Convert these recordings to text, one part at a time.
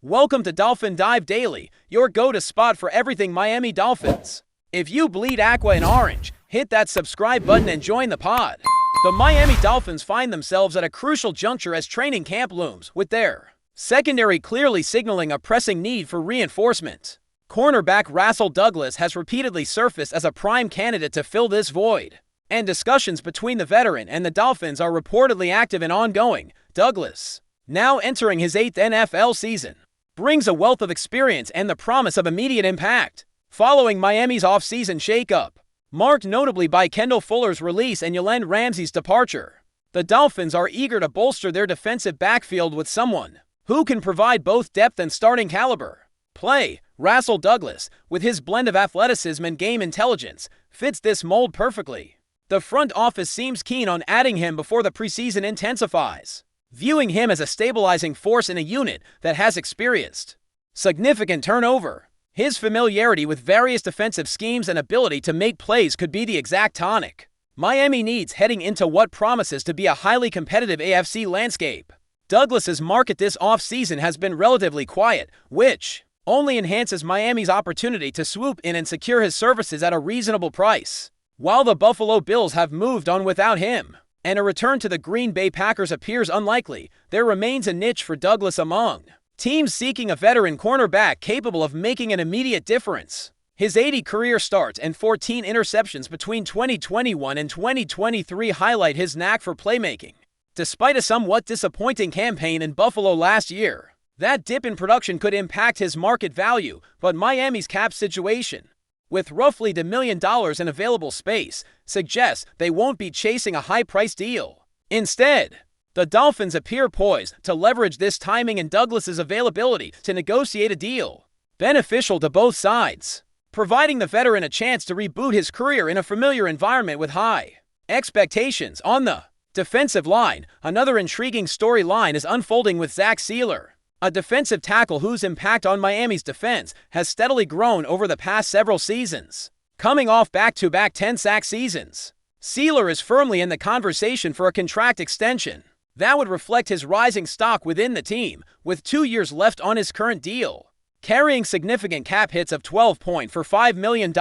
Welcome to Dolphin Dive Daily, your go-to spot for everything Miami Dolphins. If you bleed aqua and orange, hit that subscribe button and join the pod. The Miami Dolphins find themselves at a crucial juncture as training camp looms, with their secondary clearly signaling a pressing need for reinforcement. Cornerback Rasul Douglas has repeatedly surfaced as a prime candidate to fill this void, and discussions between the veteran and the Dolphins are reportedly active and ongoing. Douglas, now entering his 8th NFL season, brings a wealth of experience and the promise of immediate impact. Following Miami's off-season shakeup, marked notably by Kendall Fuller's release and Jalen Ramsey's departure, the Dolphins are eager to bolster their defensive backfield with someone who can provide both depth and starting caliber play. Rasul Douglas, with his blend of athleticism and game intelligence, fits this mold perfectly. The front office seems keen on adding him before the preseason intensifies, viewing him as a stabilizing force in a unit that has experienced significant turnover. His familiarity with various defensive schemes and ability to make plays could be the exact tonic Miami needs heading into what promises to be a highly competitive AFC landscape. Douglas's market this offseason has been relatively quiet, which only enhances Miami's opportunity to swoop in and secure his services at a reasonable price. While the Buffalo Bills have moved on without him, and a return to the Green Bay Packers appears unlikely, there remains a niche for Douglas among teams seeking a veteran cornerback capable of making an immediate difference. His 80 career starts and 14 interceptions between 2021 and 2023 highlight his knack for playmaking. Despite a somewhat disappointing campaign in Buffalo last year, that dip in production could impact his market value, but Miami's cap situation, with roughly $1 million in available space, suggests they won't be chasing a high-price deal. Instead, the Dolphins appear poised to leverage this timing and Douglas's availability to negotiate a deal beneficial to both sides, providing the veteran a chance to reboot his career in a familiar environment with high expectations. On the defensive line, another intriguing storyline is unfolding with Zach Sieler, a defensive tackle whose impact on Miami's defense has steadily grown over the past several seasons. Coming off back-to-back 10-sack seasons, Sieler is firmly in the conversation for a contract extension that would reflect his rising stock within the team, with 2 years left on his current deal. Carrying significant cap hits of $12.45 million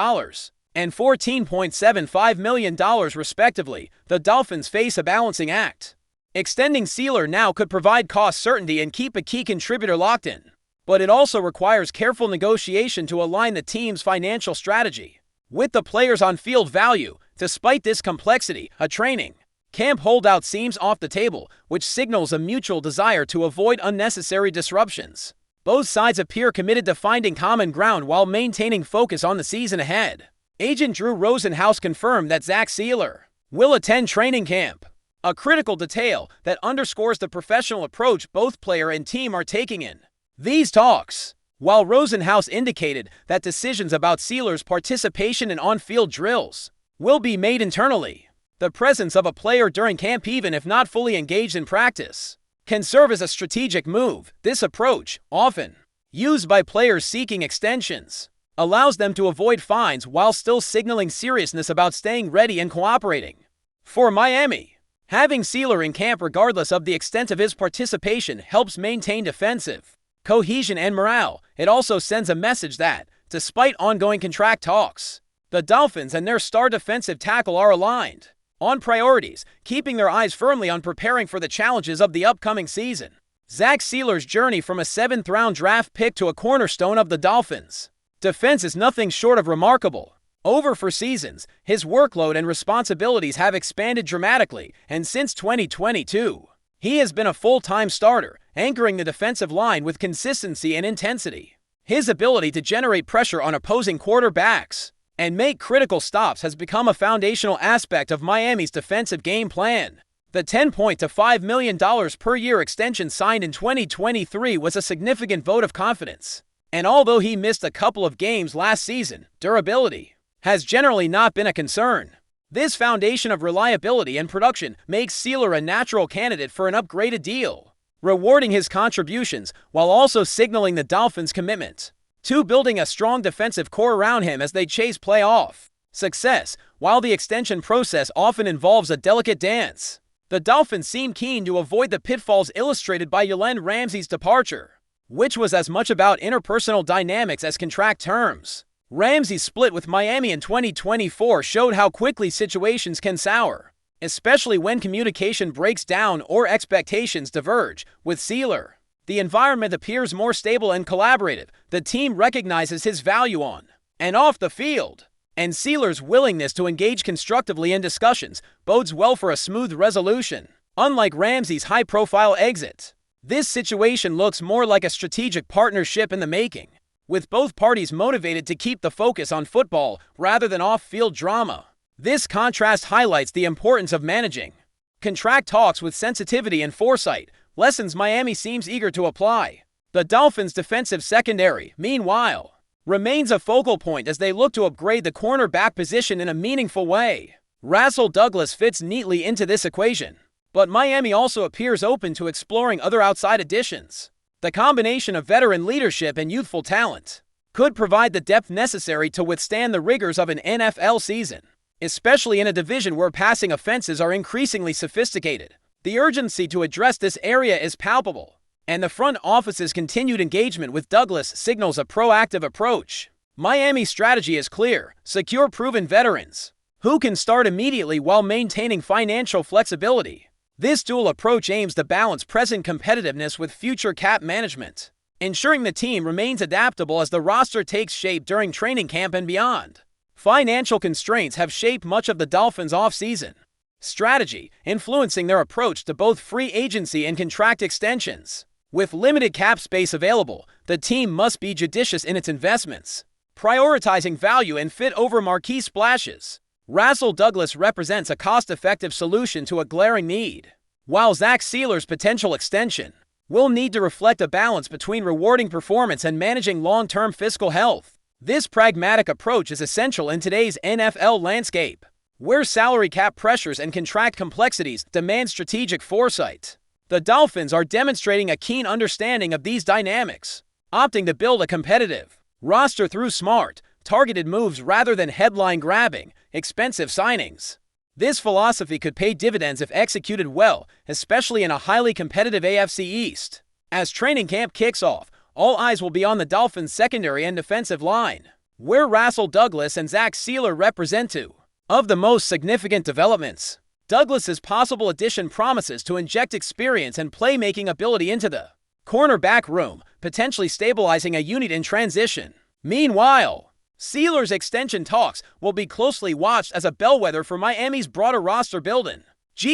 and $14.75 million respectively, the Dolphins face a balancing act. Extending Sieler now could provide cost certainty and keep a key contributor locked in, but it also requires careful negotiation to align the team's financial strategy with the player's on-field value. Despite this complexity, a training camp holdout seems off the table, which signals a mutual desire to avoid unnecessary disruptions. Both sides appear committed to finding common ground while maintaining focus on the season ahead. Agent Drew Rosenhaus confirmed that Zach Sieler will attend training camp, a critical detail that underscores the professional approach both player and team are taking in these talks. While Rosenhaus indicated that decisions about Sieler's participation in on-field drills will be made internally, the presence of a player during camp, even if not fully engaged in practice, can serve as a strategic move. This approach, often used by players seeking extensions, allows them to avoid fines while still signaling seriousness about staying ready and cooperating. For Miami, having Sieler in camp regardless of the extent of his participation helps maintain defensive cohesion and morale. It also sends a message that, despite ongoing contract talks, the Dolphins and their star defensive tackle are aligned on priorities, keeping their eyes firmly on preparing for the challenges of the upcoming season. Zach Sieler's journey from a 7th-round draft pick to a cornerstone of the Dolphins' defense is nothing short of remarkable. Over 4 seasons, his workload and responsibilities have expanded dramatically, and since 2022, he has been a full-time starter, anchoring the defensive line with consistency and intensity. His ability to generate pressure on opposing quarterbacks and make critical stops has become a foundational aspect of Miami's defensive game plan. The $10.25 million per year extension signed in 2023 was a significant vote of confidence, and although he missed a couple of games last season, durability has generally not been a concern. This foundation of reliability and production makes Sieler a natural candidate for an upgraded deal, rewarding his contributions while also signaling the Dolphins' commitment to building a strong defensive core around him as they chase playoff success. While the extension process often involves a delicate dance, the Dolphins seem keen to avoid the pitfalls illustrated by Jalen Ramsey's departure. which was as much about interpersonal dynamics as contract terms. Ramsey's split with Miami in 2024 showed how quickly situations can sour, especially when communication breaks down or expectations diverge. With Sealer, the environment appears more stable and collaborative. The team recognizes his value on and off the field, and Sealer's willingness to engage constructively in discussions bodes well for a smooth resolution. Unlike Ramsey's high-profile exit, this situation looks more like a strategic partnership in the making, with both parties motivated to keep the focus on football rather than off-field drama. This contrast highlights the importance of managing contract talks with sensitivity and foresight, lessons Miami seems eager to apply. The Dolphins' defensive secondary, meanwhile, remains a focal point as they look to upgrade the cornerback position in a meaningful way. Rasul Douglas fits neatly into this equation, but Miami also appears open to exploring other outside additions. The combination of veteran leadership and youthful talent could provide the depth necessary to withstand the rigors of an NFL season, especially in a division where passing offenses are increasingly sophisticated. The urgency to address this area is palpable, and the front office's continued engagement with Douglas signals a proactive approach. Miami's strategy is clear: secure proven veterans who can start immediately while maintaining financial flexibility. This dual approach aims to balance present competitiveness with future cap management, ensuring the team remains adaptable as the roster takes shape during training camp and beyond. Financial constraints have shaped much of the Dolphins' offseason strategy, influencing their approach to both free agency and contract extensions. With limited cap space available, the team must be judicious in its investments, prioritizing value and fit over marquee splashes. Rasul Douglas represents a cost-effective solution to a glaring need, while Zach Sealer's potential extension will need to reflect a balance between rewarding performance and managing long-term fiscal health. This pragmatic approach is essential in today's NFL landscape, where salary cap pressures and contract complexities demand strategic foresight. The Dolphins are demonstrating a keen understanding of these dynamics, opting to build a competitive roster through smart, targeted moves rather than headline-grabbing, expensive signings. This philosophy could pay dividends if executed well, especially in a highly competitive AFC East. As training camp kicks off, all eyes will be on the Dolphins' secondary and defensive line, where Rasul Douglas and Zach Sealer represent two of the most significant developments. Douglas's possible addition promises to inject experience and playmaking ability into the cornerback room, potentially stabilizing a unit in transition. Meanwhile, Sealer's extension talks will be closely watched as a bellwether for Miami's broader roster building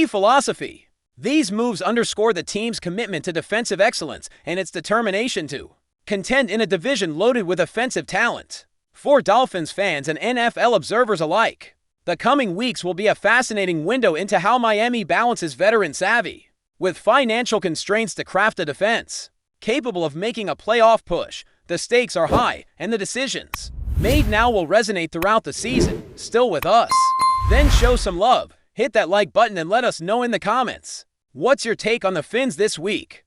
philosophy. These moves underscore the team's commitment to defensive excellence and its determination to contend in a division loaded with offensive talent. For Dolphins fans and NFL observers alike, the coming weeks will be a fascinating window into how Miami balances veteran savvy with financial constraints to craft a defense capable of making a playoff push. The stakes are high, and the decisions made now will resonate throughout the season. Still with us? Then show some love. Hit that like button and let us know in the comments. What's your take on the Fins this week?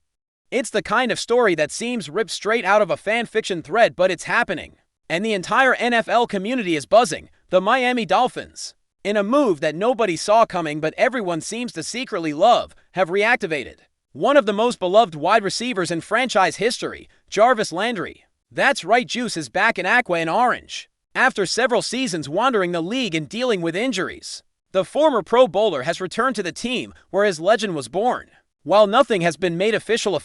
It's the kind of story that seems ripped straight out of a fan fiction thread, but it's happening, and the entire NFL community is buzzing. The Miami Dolphins, in a move that nobody saw coming but everyone seems to secretly love, have reactivated one of the most beloved wide receivers in franchise history, Jarvis Landry. That's right, Juice is back in Aqua and Orange. After several seasons wandering the league and dealing with injuries, the former Pro Bowler has returned to the team where his legend was born. While nothing has been made official,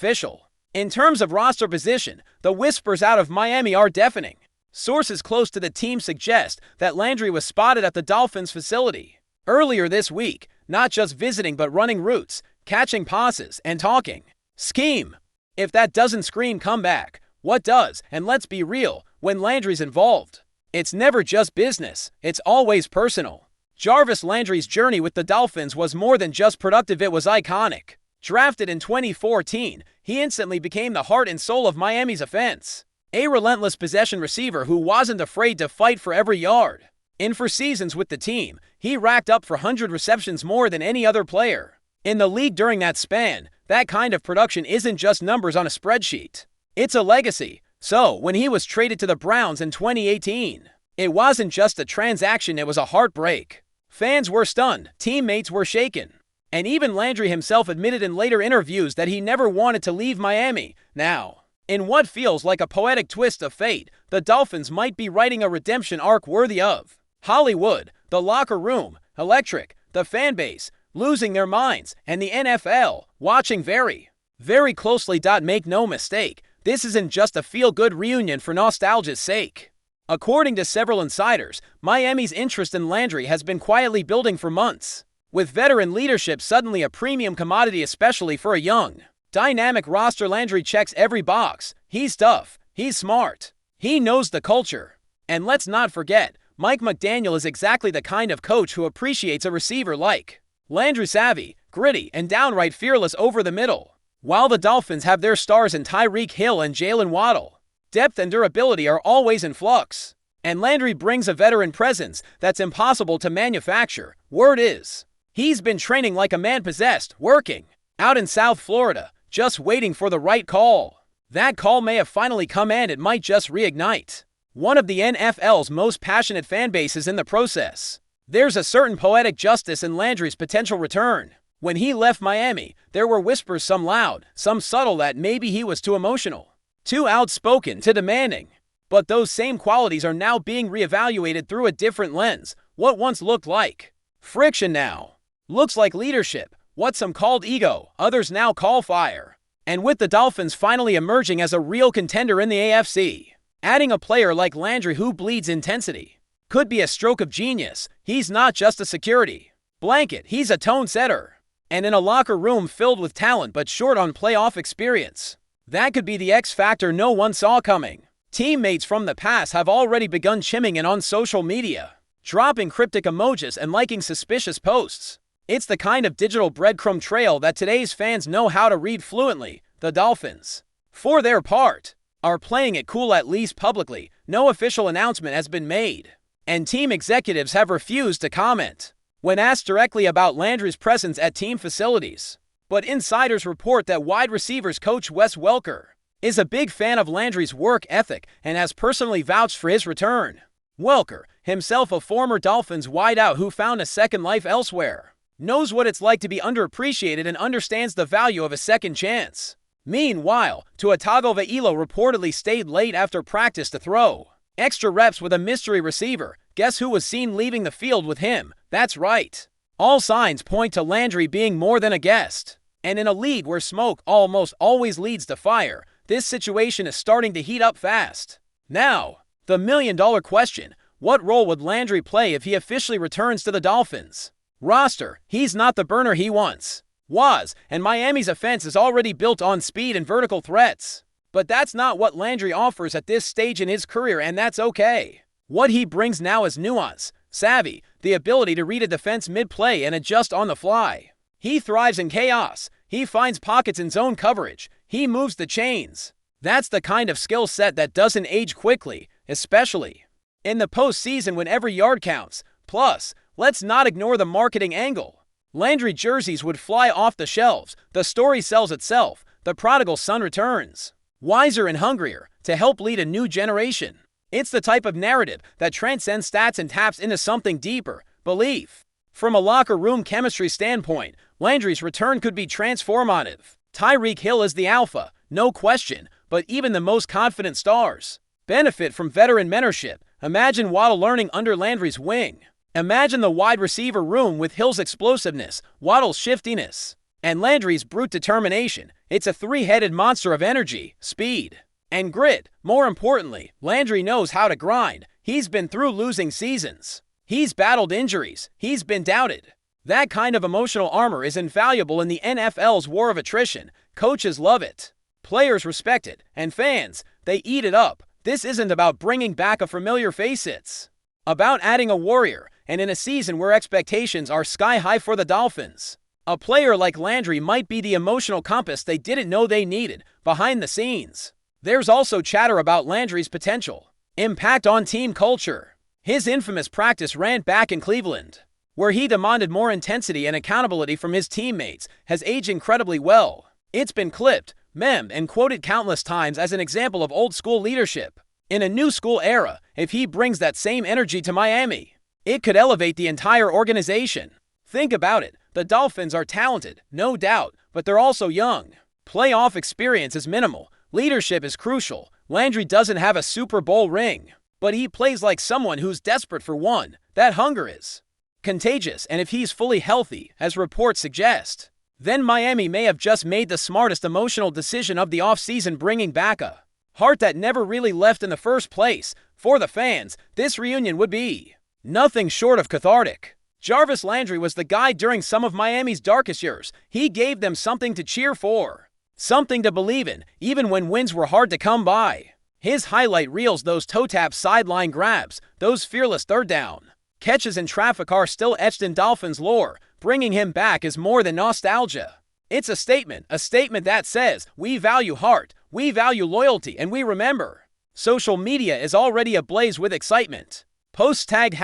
in terms of roster position, the whispers out of Miami are deafening. Sources close to the team suggest that Landry was spotted at the Dolphins facility earlier this week, not just visiting but running routes, catching passes, and talking scheme. If that doesn't scream comeback, what does? And let's be real, when Landry's involved, it's never just business, it's always personal. Jarvis Landry's journey with the Dolphins was more than just productive, it was iconic. Drafted in 2014, he instantly became the heart and soul of Miami's offense. A relentless possession receiver who wasn't afraid to fight for every yard. And for seasons with the team, he racked up for 100 receptions, more than any other player in the league during that span. That kind of production isn't just numbers on a spreadsheet. It's a legacy. So, when he was traded to the Browns in 2018, it wasn't just a transaction, it was a heartbreak. Fans were stunned, teammates were shaken, and even Landry himself admitted in later interviews that he never wanted to leave Miami. Now, In what feels like a poetic twist of fate, the Dolphins might be writing a redemption arc worthy of Hollywood, the locker room, electric, the fan base, losing their minds, and the NFL, watching very, very closely. Make no mistake, this isn't just a feel-good reunion for nostalgia's sake. According to several insiders, Miami's interest in Landry has been quietly building for months, with veteran leadership suddenly a premium commodity, especially for a young, dynamic roster. Landry checks every box. He's tough, he's smart, he knows the culture. And let's not forget, Mike McDaniel is exactly the kind of coach who appreciates a receiver like Landry, savvy, gritty, and downright fearless over the middle. While the Dolphins have their stars in Tyreek Hill and Jalen Waddle, depth and durability are always in flux, and Landry brings a veteran presence that's impossible to manufacture. Word is, he's been training like a man possessed, working out in South Florida, just waiting for the right call. That call may have finally come, and it might just reignite one of the NFL's most passionate fan bases in the process. There's a certain poetic justice in Landry's potential return. When he left Miami, there were whispers, some loud, some subtle, that maybe he was too emotional, too outspoken, too demanding. But those same qualities are now being reevaluated through a different lens. What once looked like friction now looks like leadership. What some called ego, others now call fire. And with the Dolphins finally emerging as a real contender in the AFC, adding a player like Landry who bleeds intensity could be a stroke of genius. He's not just a security blanket, he's a tone setter. And in a locker room filled with talent but short on playoff experience, that could be the X factor no one saw coming. Teammates from the past have already begun chiming in on social media, dropping cryptic emojis and liking suspicious posts. It's the kind of digital breadcrumb trail that today's fans know how to read fluently. The Dolphins, for their part, are playing it cool, at least publicly. No official announcement has been made, and team executives have refused to comment when asked directly about Landry's presence at team facilities. But insiders report that wide receivers coach Wes Welker is a big fan of Landry's work ethic and has personally vouched for his return. Welker, himself a former Dolphins wideout who found a second life elsewhere, knows what it's like to be underappreciated and understands the value of a second chance. Meanwhile, Tua Tagovailoa reportedly stayed late after practice to throw extra reps with a mystery receiver. Guess who was seen leaving the field with him? That's right. All signs point to Landry being more than a guest. And in a league where smoke almost always leads to fire, this situation is starting to heat up fast. Now, the million-dollar question: what role would Landry play if he officially returns to the Dolphins roster? He's not the burner he once was, and Miami's offense is already built on speed and vertical threats. But that's not what Landry offers at this stage in his career, and that's okay. What he brings now is nuance, savvy, the ability to read a defense mid-play and adjust on the fly. He thrives in chaos. He finds pockets in zone coverage. He moves the chains. That's the kind of skill set that doesn't age quickly, especially in the postseason when every yard counts. Plus, let's not ignore the marketing angle. Landry jerseys would fly off the shelves. The story sells itself. The prodigal son returns, wiser and hungrier, to help lead a new generation. It's the type of narrative that transcends stats and taps into something deeper: belief. From a locker room chemistry standpoint, Landry's return could be transformative. Tyreek Hill is the alpha, no question, but even the most confident stars benefit from veteran mentorship. Imagine Waddle learning under Landry's wing. Imagine the wide receiver room with Hill's explosiveness, Waddle's shiftiness, and Landry's brute determination. It's a three-headed monster of energy, speed, and grit. More importantly, Landry knows how to grind. He's been through losing seasons. He's battled injuries. He's been doubted. That kind of emotional armor is invaluable in the NFL's war of attrition. Coaches love it, players respect it, and fans, they eat it up. This isn't about bringing back a familiar face, it's about adding a warrior. And in a season where expectations are sky high for the Dolphins, a player like Landry might be the emotional compass they didn't know they needed. Behind the scenes, there's also chatter about Landry's potential impact on team culture. His infamous practice rant back in Cleveland, where he demanded more intensity and accountability from his teammates, has aged incredibly well. It's been clipped, memed, and quoted countless times as an example of old-school leadership. In a new-school era, if he brings that same energy to Miami, it could elevate the entire organization. Think about it. The Dolphins are talented, no doubt, but they're also young. Playoff experience is minimal. Leadership is crucial. Landry doesn't have a Super Bowl ring, but he plays like someone who's desperate for one. That hunger is contagious, and if he's fully healthy, as reports suggest, then Miami may have just made the smartest emotional decision of the offseason, bringing back a heart that never really left in the first place. For the fans, this reunion would be nothing short of cathartic. Jarvis Landry was the guy during some of Miami's darkest years. He gave them something to cheer for, something to believe in, even when wins were hard to come by. His highlight reels, those toe-tap sideline grabs, those fearless third down catches in traffic are still etched in Dolphins lore. Bringing him back is more than nostalgia. It's a statement that says, we value heart, we value loyalty, and we remember. Social media is already ablaze with excitement. Posts tagged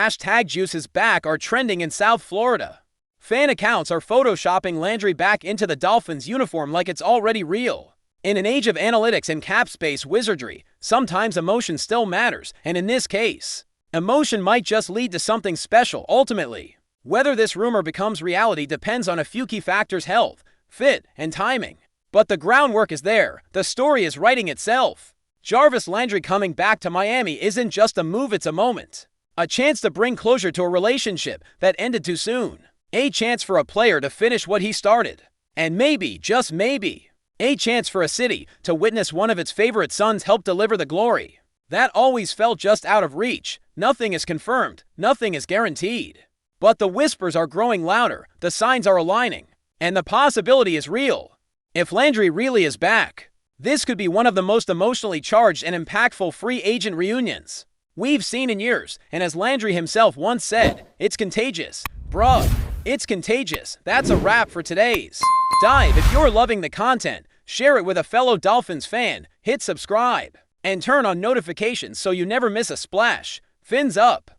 #Juice is back are trending in South Florida. Fan accounts are photoshopping Landry back into the Dolphins uniform like it's already real. In an age of analytics and cap space wizardry, sometimes emotion still matters, and in this case, emotion might just lead to something special ultimately. Whether this rumor becomes reality depends on a few key factors: health, fit, and timing. But the groundwork is there. The story is writing itself. Jarvis Landry coming back to Miami isn't just a move, it's a moment. A chance to bring closure to a relationship that ended too soon. A chance for a player to finish what he started. And maybe, just maybe, a chance for a city to witness one of its favorite sons help deliver the glory. That always felt just out of reach. Nothing is confirmed. Nothing is guaranteed. But the whispers are growing louder. The signs are aligning. And the possibility is real. If Landry really is back, this could be one of the most emotionally charged and impactful free agent reunions we've seen in years, and as Landry himself once said, it's contagious. Bruh, it's contagious. That's a wrap for today's dive. If you're loving the content, share it with a fellow Dolphins fan, hit subscribe, and turn on notifications so you never miss a splash. Fins up.